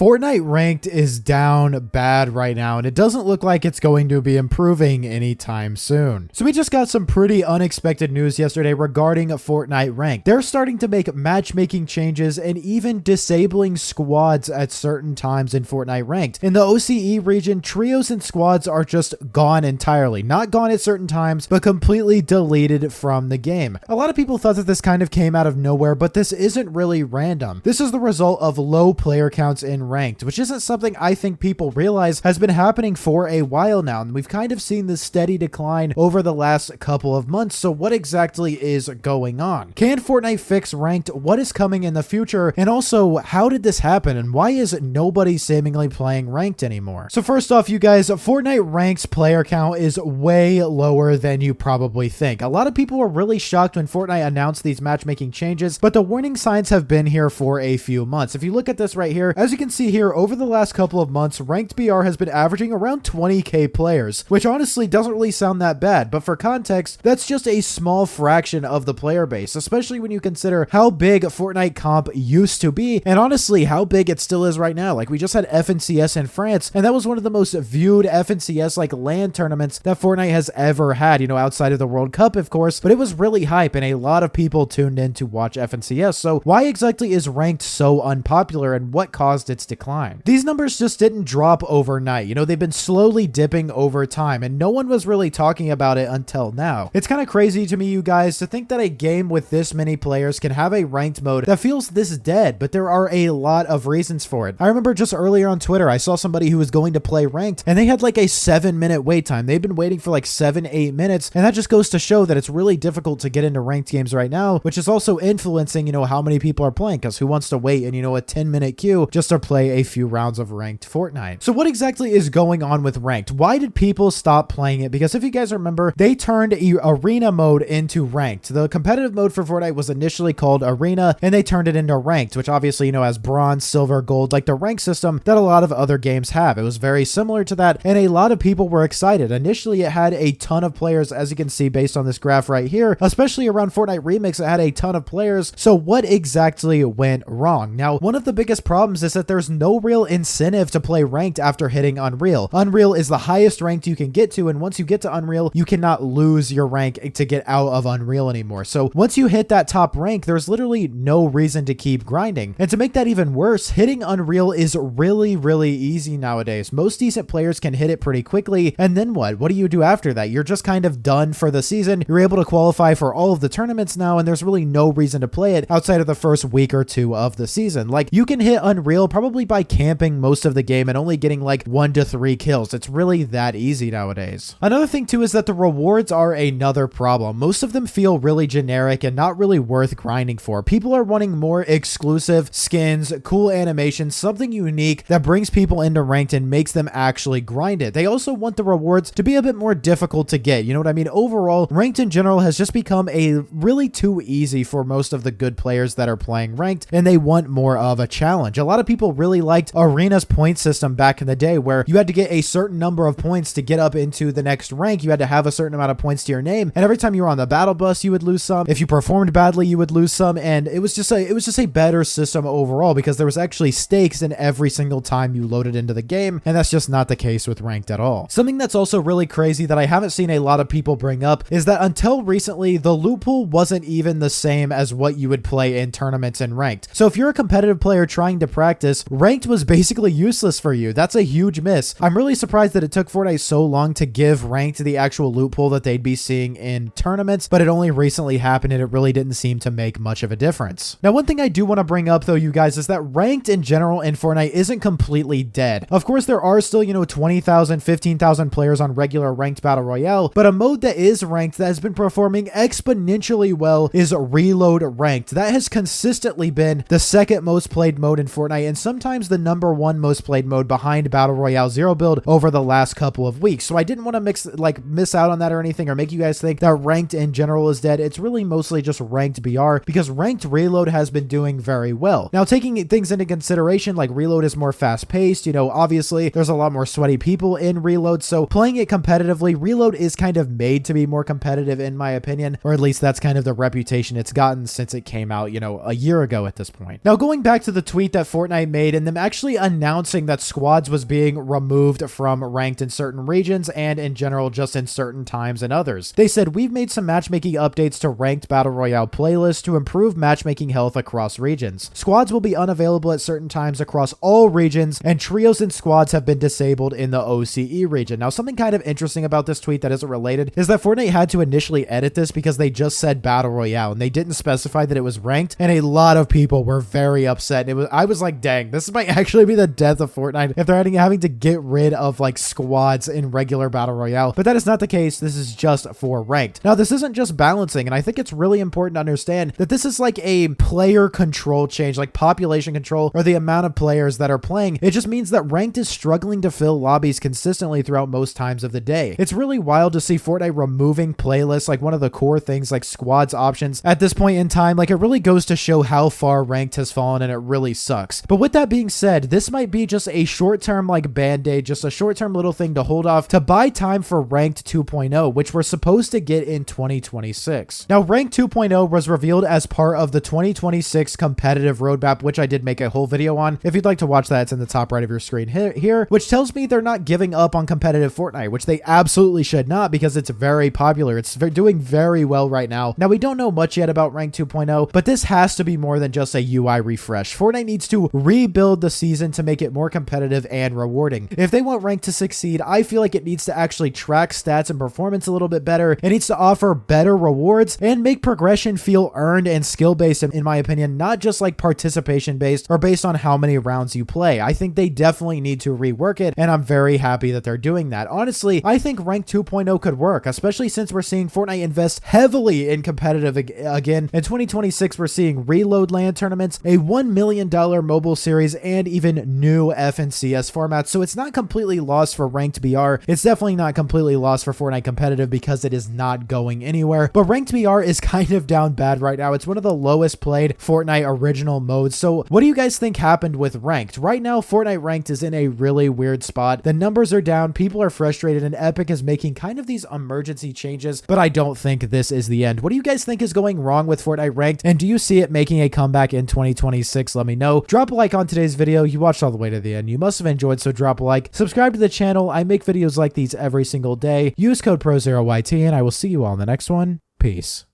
Fortnite ranked is down bad right now, and it doesn't look like it's going to be improving anytime soon. So we just got some pretty unexpected news yesterday regarding Fortnite ranked. They're starting to make matchmaking changes and even disabling squads at certain times in Fortnite ranked. In the OCE region, trios and squads are just gone entirely. Not gone at certain times, but completely deleted from the game. A lot of people thought that this kind of came out of nowhere, but this isn't really random. This is the result of low player counts in ranked, which isn't something I think people realize has been happening for a while now, and we've kind of seen this steady decline over the last couple of months. So what exactly is going on? Can Fortnite fix ranked? What is coming in the future? And also, how did this happen, and why is nobody seemingly playing ranked anymore? So first off, you guys, Fortnite ranked's player count is way lower than you probably think. A lot of people were really shocked when Fortnite announced these matchmaking changes, but the warning signs have been here for a few months. If you look at this right here, as you can see here, over the last couple of months, ranked BR has been averaging around 20k players, which honestly doesn't really sound that bad, but for context, that's just a small fraction of the player base, especially when you consider how big Fortnite comp used to be, and honestly, how big it still is right now. Like, we just had FNCS in France, and that was one of the most viewed FNCS, like, LAN tournaments that Fortnite has ever had, you know, outside of the World Cup, of course, but it was really hype, and a lot of people tuned in to watch FNCS. So why exactly is ranked so unpopular, and what caused its decline? These numbers just didn't drop overnight. You know, they've been slowly dipping over time, and no one was really talking about it until now. It's kind of crazy to me, you guys, to think that a game with this many players can have a ranked mode that feels this dead, but there are a lot of reasons for it. I remember just earlier on Twitter, I saw somebody who was going to play ranked, and they had like a 7-minute wait time. They've been waiting for like 7-8 minutes, and that just goes to show that it's really difficult to get into ranked games right now, which is also influencing, you know, how many people are playing, because who wants to wait in, you know, a 10-minute queue just to play a few rounds of ranked Fortnite? So what exactly is going on with ranked? Why did people stop playing it? Because if you guys remember, they turned arena mode into ranked. The competitive mode for Fortnite was initially called arena, and they turned it into ranked, which obviously, you know, has bronze, silver, gold, like the rank system that a lot of other games have. It was very similar to that, and a lot of people were excited. Initially, it had a ton of players, as you can see based on this graph right here, especially around Fortnite Remix, it had a ton of players. So what exactly went wrong? Now, one of the biggest problems is that there's no real incentive to play ranked after hitting Unreal. Unreal is the highest ranked you can get to, and once you get to Unreal, you cannot lose your rank to get out of Unreal anymore. So once you hit that top rank, there's literally no reason to keep grinding. And to make that even worse, hitting Unreal is really easy nowadays. Most decent players can hit it pretty quickly, and then what? What do you do after that? You're just kind of done for the season. You're able to qualify for all of the tournaments now, and there's really no reason to play it outside of the first week or two of the season. Like, you can hit Unreal probably by camping most of the game and only getting like 1 to 3 kills. It's really that easy nowadays. Another thing too is that the rewards are another problem. Most of them feel really generic and not really worth grinding for. People are wanting more exclusive skins, cool animations, something unique that brings people into ranked and makes them actually grind it. They also want the rewards to be a bit more difficult to get. You know what I mean? Overall, ranked in general has just become a really too easy for most of the good players that are playing ranked, and they want more of a challenge. A lot of people really liked Arena's point system back in the day, where you had to get a certain number of points to get up into the next rank. You had to have a certain amount of points to your name, and every time you were on the battle bus, you would lose some. If you performed badly, you would lose some, and it was just a better system overall, because there was actually stakes in every single time you loaded into the game, and that's just not the case with ranked at all. Something that's also really crazy that I haven't seen a lot of people bring up is that until recently, the loot pool wasn't even the same as what you would play in tournaments and ranked. So if you're a competitive player trying to practice, ranked was basically useless for you. That's a huge miss. I'm really surprised that it took Fortnite so long to give ranked the actual loot pool that they'd be seeing in tournaments, but it only recently happened, and it really didn't seem to make much of a difference. Now, one thing I do want to bring up though, you guys, is that ranked in general in Fortnite isn't completely dead. Of course, there are still, you know, 20,000, 15,000 players on regular ranked battle royale, but a mode that is ranked that has been performing exponentially well is Reload Ranked. That has consistently been the second most played mode in Fortnite, and sometimes the #1 most played mode behind Battle Royale Zero Build over the last couple of weeks. So I didn't want to miss out on that or anything, or make you guys think that ranked in general is dead. It's really mostly just ranked BR, because ranked Reload has been doing very well. Now, taking things into consideration, like Reload is more fast paced, you know, obviously there's a lot more sweaty people in Reload, so playing it competitively, Reload is kind of made to be more competitive in my opinion, or at least that's kind of the reputation it's gotten since it came out, you know, a year ago at this point. Now, going back to the tweet that Fortnite made update and them actually announcing that squads was being removed from ranked in certain regions and in general just in certain times and others. They said, we've made some matchmaking updates to ranked battle royale playlists to improve matchmaking health across regions. Squads will be unavailable at certain times across all regions, and trios and squads have been disabled in the OCE region. Now, something kind of interesting about this tweet that isn't related is that Fortnite had to initially edit this because they just said battle royale and they didn't specify that it was ranked, and a lot of people were very upset. I was like, dang, this might actually be the death of Fortnite if they're having to get rid of like squads in regular battle royale. But that is not the case. This is just for ranked. Now, this isn't just balancing, and I think it's really important to understand that this is like a player control change, like population control or the amount of players that are playing. It just means that ranked is struggling to fill lobbies consistently throughout most times of the day. It's really wild to see Fortnite removing playlists, like one of the core things like squads options at this point in time. Like, it really goes to show how far ranked has fallen, and it really sucks. But with that being said, this might be just a short-term like band-aid, just a short-term little thing to hold off to buy time for ranked 2.0, which we're supposed to get in 2026. Now, ranked 2.0 was revealed as part of the 2026 competitive roadmap, which I did make a whole video on. If you'd like to watch that, it's in the top right of your screen here, which tells me they're not giving up on competitive Fortnite, which they absolutely should not, because it's very popular. It's doing very well right now. Now, we don't know much yet about ranked 2.0, but this has to be more than just a UI refresh. Fortnite needs to rebuild the season to make it more competitive and rewarding. If they want ranked to succeed, I feel like it needs to actually track stats and performance a little bit better. It needs to offer better rewards and make progression feel earned and skill-based, in my opinion, not just like participation-based or based on how many rounds you play. I think they definitely need to rework it, and I'm very happy that they're doing that. Honestly, I think ranked 2.0 could work, especially since we're seeing Fortnite invest heavily in competitive again. In 2026, we're seeing reload land tournaments, a $1 million mobile series, and even new FNCS formats. So it's not completely lost for ranked BR. It's definitely not completely lost for Fortnite competitive because it is not going anywhere. But ranked BR is kind of down bad right now. It's one of the lowest played Fortnite original modes. So what do you guys think happened with ranked? Right now, Fortnite ranked is in a really weird spot. The numbers are down, people are frustrated, and Epic is making kind of these emergency changes, but I don't think this is the end. What do you guys think is going wrong with Fortnite ranked, and do you see it making a comeback in 2026? Let me know. Drop a like on today's video. You watched all the way to the end. You must have enjoyed, so drop a like. Subscribe to the channel. I make videos like these every single day. Use code PROZEROYT, and I will see you all in the next one. Peace.